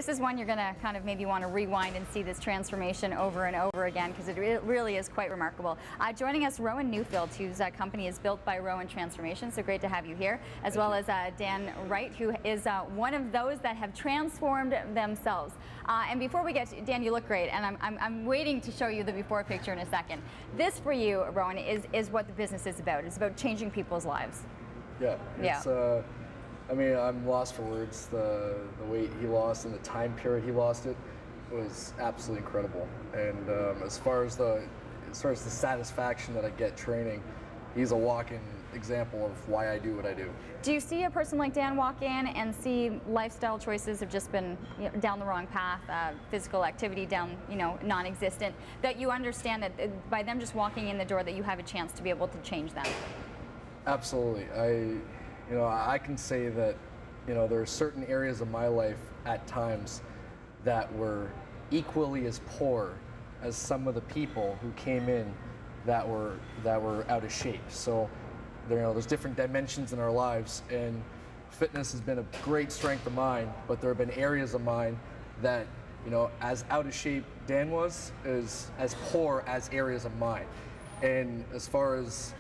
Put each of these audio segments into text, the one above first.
This is one you're going to kind of maybe want to rewind and see this transformation over and over again, because it really is quite remarkable. Joining us, Rowan Neufeld, whose company is Built by Rowan Transformation. So great to have you here, as well as Dan Wright, who is one of those that have transformed themselves. And before we get to, Dan, you look great, and I'm waiting to show you the before picture in a second. This for you, Rowan, is what the business is about. It's about changing people's lives. Yeah. It's, I mean, I'm lost for words. The weight he lost and the time period he lost it was absolutely incredible. And as far as the satisfaction that I get training, he's a walking example of why I do what I do. Do you see a person like Dan walk in and see lifestyle choices have just been down the wrong path, physical activity down, non-existent, that you understand that by them just walking in the door that you have a chance to be able to change them? Absolutely. I can say that, there are certain areas of my life at times that were equally as poor as some of the people who came in that were out of shape. So, there's different dimensions in our lives, and fitness has been a great strength of mine, but there have been areas of mine that, as out of shape Dan was, is as poor as areas of mine. And as far as,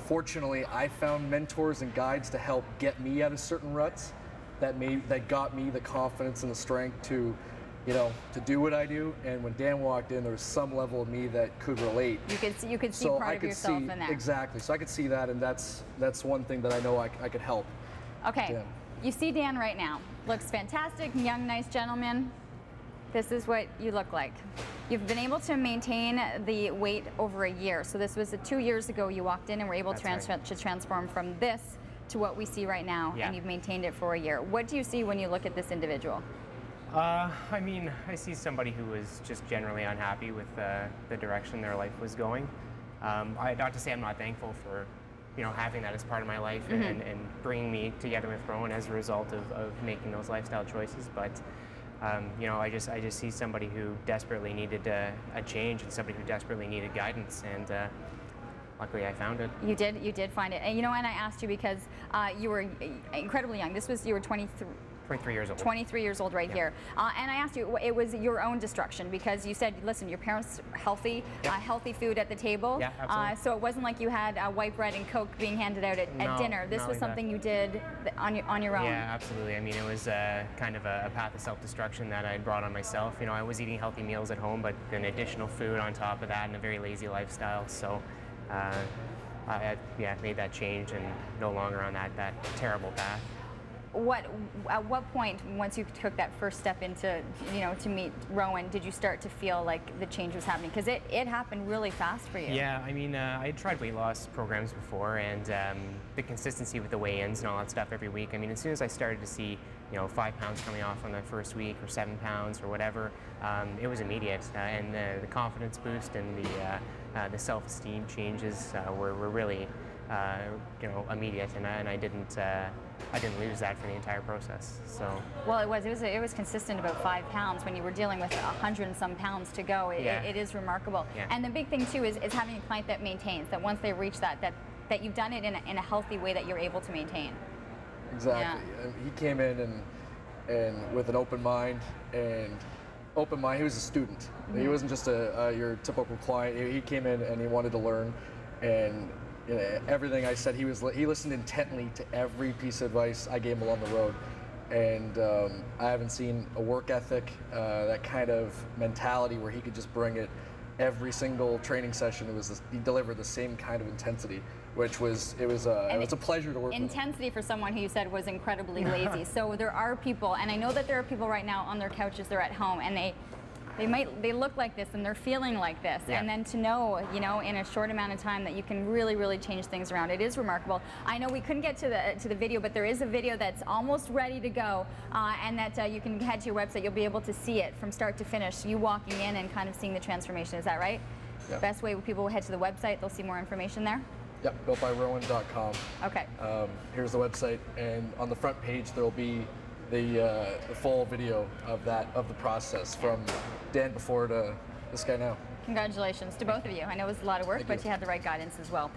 fortunately, I found mentors and guides to help get me out of certain ruts that got me the confidence and the strength to, to do what I do. And when Dan walked in, there was some level of me that could relate. You could see part of yourself in there. Exactly. So I could see that, and that's one thing that I know I could help. Okay. Dan. You see Dan right now. Looks fantastic, young, nice gentleman. This is what you look like. You've been able to maintain the weight over a year. So this was 2 years ago you walked in and were able to transform from this to what we see right now, and you've maintained it for a year. What do you see when you look at this individual? I mean, I see somebody who was just generally unhappy with the direction their life was going. Not to say I'm not thankful for having that as part of my life and bringing me together with Rowan as a result of making those lifestyle choices, but I just see somebody who desperately needed a change, and somebody who desperately needed guidance, and luckily I found it. You did find it. And and I asked you because you were incredibly young. You were 23 years old. 23 years old right here. And I asked you, it was your own destruction, because you said, listen, your parents healthy, healthy food at the table. Yeah, absolutely. So it wasn't like you had white bread and Coke being handed out at dinner. This was something you did on your own. Yeah, absolutely. I mean, it was kind of a path of self-destruction that I had brought on myself. I was eating healthy meals at home, but then additional food on top of that, and a very lazy lifestyle. So I made that change, and no longer on that terrible path. At what point, once you took that first step into, to meet Rowan, did you start to feel like the change was happening? Because it happened really fast for you. Yeah, I mean, I had tried weight loss programs before, and the consistency with the weigh-ins and all that stuff every week. I mean, as soon as I started to see, 5 pounds coming off on the first week, or 7 pounds, or whatever, it was immediate, and the confidence boost and the self-esteem changes were really, immediate, and I didn't lose that for the entire process. So. Well, it was consistent about 5 pounds when you were dealing with 100 and some pounds to go. It is remarkable. Yeah. And the big thing too is having a client that maintains, that once they reach that you've done it in a healthy way that you're able to maintain. Exactly. Yeah. And he came in and with an open mind, he was a student. He wasn't just your typical client. He came in and he wanted to learn, and everything I said, he listened intently to every piece of advice I gave him along the road. And I haven't seen a work ethic, that kind of mentality where he could just bring it every single training session. He delivered the same kind of intensity, which was it was a pleasure to work with. Intensity for someone who you said was incredibly lazy. So there are people, and I know that there are people right now on their couches, they're at home, and they look like this and they're feeling like this, and then to know, in a short amount of time that you can really, really change things around, it is remarkable. I know we couldn't get to the video, but there is a video that's almost ready to go, and that you can head to your website. You'll be able to see it from start to finish, you walking in and kind of seeing the transformation. Is that right? Yep. Best way, people will head to the website, they'll see more information there? Yep, builtbyrowan.com. Okay. Here's the website, and on the front page there will be the full video of the process, from Dan before to this guy now. Congratulations to both of you. I know it was a lot of work, but you had the right guidance as well.